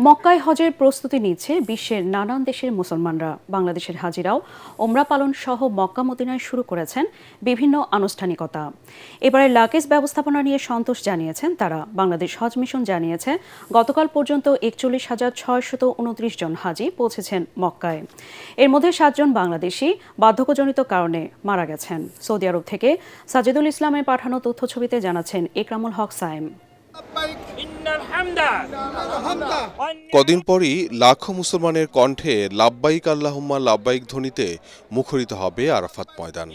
মক্কায় হজের প্রস্তুতি নিচ্ছে বিশ্বের নানান দেশের মুসলমানরা। বাংলাদেশের হাজিরাও ওমরা পালন সহ মক্কা মদিনায় শুরু করেছেন বিভিন্ন আনুষ্ঠানিকতা। এবারে লাগেজ ব্যবস্থাপনা নিয়ে সন্তোষ জানিয়েছেন তারা। বাংলাদেশ হজ মিশন জানিয়েছে গতকাল পর্যন্ত ৪১,৬২৯ জন হাজি পৌঁছেছেন মক্কায়। এর মধ্যে ৭ জন বাংলাদেশি বার্ধক্যজনিত কারণে মারা গেছেন। সৌদি আরব থেকে সাজিদুল ইসলামের পাঠানো তথ্যছবিতে জানাচ্ছেন ইকরামুল হক সায়েম। কদিন পরই লাখো মুসলমানের কণ্ঠে লাব্বাইক আল্লাহুম্মা লাব্বাইক ধ্বনিতে মুখরিত হবে আরাফাত ময়দান।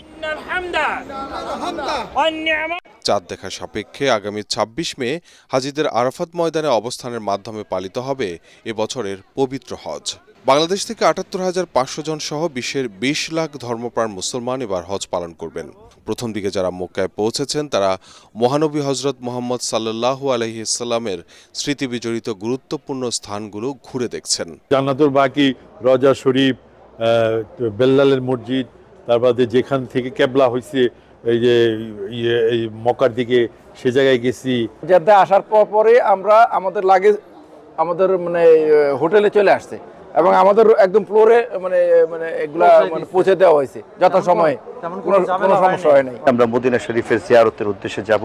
চাঁদ দেখা সাপেক্ষে আগামী ২৬ মে হাজিদের আরাফাত ময়দানে অবস্থানের মাধ্যমে পালিত হবে এবছরের পবিত্র হজ। বাংলাদেশ থেকে ৭৮,৫০০ জন সহ বিশ্বের ২০ লাখ ধর্মপ্রাণ মুসলমান এবার হজ পালন করবেন। প্রথম দিকে যারা মক্কায় পৌঁছেছেন তারা মহানবী হজরত মুহাম্মদ সাল্লাল্লাহু আলাইহি ওয়াসাল্লামের স্মৃতি বিজড়িত গুরুত্বপূর্ণ স্থানগুলো ঘুরে দেখছেন। জান্নাতুল বাকি, রজা শরীফ, বেল্লালের মসজিদ, তারপরে যেখান থেকে কেবলা হয়েছে এই যে এই মক্কার দিকে, সে জায়গায় গেছি। জেদ্দা আসার পরে আমরা আমাদের লাগেজ আমাদের হোটেলে চলে আসছে এবং আমাদের একদম ফ্লোরে এগুলা পৌঁছে দেওয়া হয়েছে যথাসময়ে, কোনো সমস্যা হয় নাই। আমরা মদিনা শরীফের জিয়ারতের উদ্দেশ্যে যাব,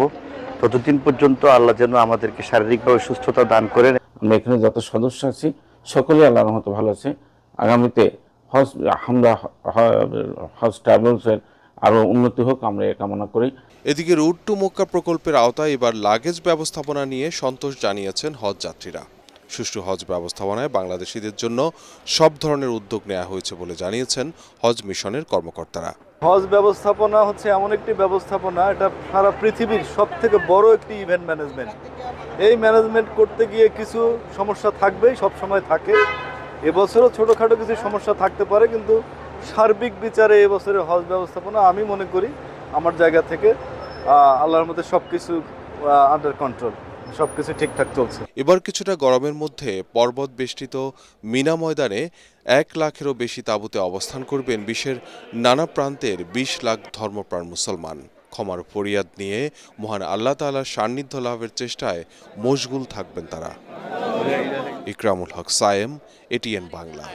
ততদিন পর্যন্ত আল্লাহ যেন আমাদেরকে শারীরিকভাবে সুস্থতা দান করেন। আমরা এখানে যত সদস্য আছি সকলেই আল্লাহর রহমতে ভালো আছে। আগামীতে হজ ট্রাভেলসের আরও উন্নতি হোক, আমরা এ কামনা করি। এদিকে রুট টু মক্কা প্রকল্পের আওতায় এবার লাগেজ ব্যবস্থাপনা নিয়ে সন্তোষ জানিয়েছেন হজ যাত্রীরা। সুষ্ঠু হজ ব্যবস্থাপনায় বাংলাদেশিদের জন্য সব ধরনের উদ্যোগ নেওয়া হয়েছে বলে জানিয়েছেন হজ মিশনের কর্মকর্তারা। হজ ব্যবস্থাপনা হচ্ছে এমন একটি ব্যবস্থাপনা, এটা সারা পৃথিবীর সবথেকে বড় একটি ইভেন্ট ম্যানেজমেন্ট। এই ম্যানেজমেন্ট করতে গিয়ে কিছু সমস্যা থাকবেই, সব সময় থাকে। এবছরও ছোটোখাটো কিছু সমস্যা থাকতে পারে, কিন্তু সার্বিক বিচারে এবছরের হজ ব্যবস্থাপনা আমি মনে করি আমার জায়গা থেকে আল্লাহর মধ্যে সব কিছু আন্ডার কন্ট্রোল, সবকিছু ঠিকঠাক চলছে। এবার কিছুটা গরমের মধ্যে পর্বত বেষ্টিত মিনা ময়দানে ১ লাখেরও বেশি তাঁবুতে অবস্থান করবেন বিশ্বের নানা প্রান্তের ২০ লাখ ধর্মপ্রাণ মুসলমান। ক্ষমার ফরিয়াদ নিয়ে মহান আল্লাহ তাআলার সান্নিধ্য লাভের চেষ্টায় মশগুল থাকবেন তারা। ইকরামুল হক সায়েম, এটিএন বাংলা।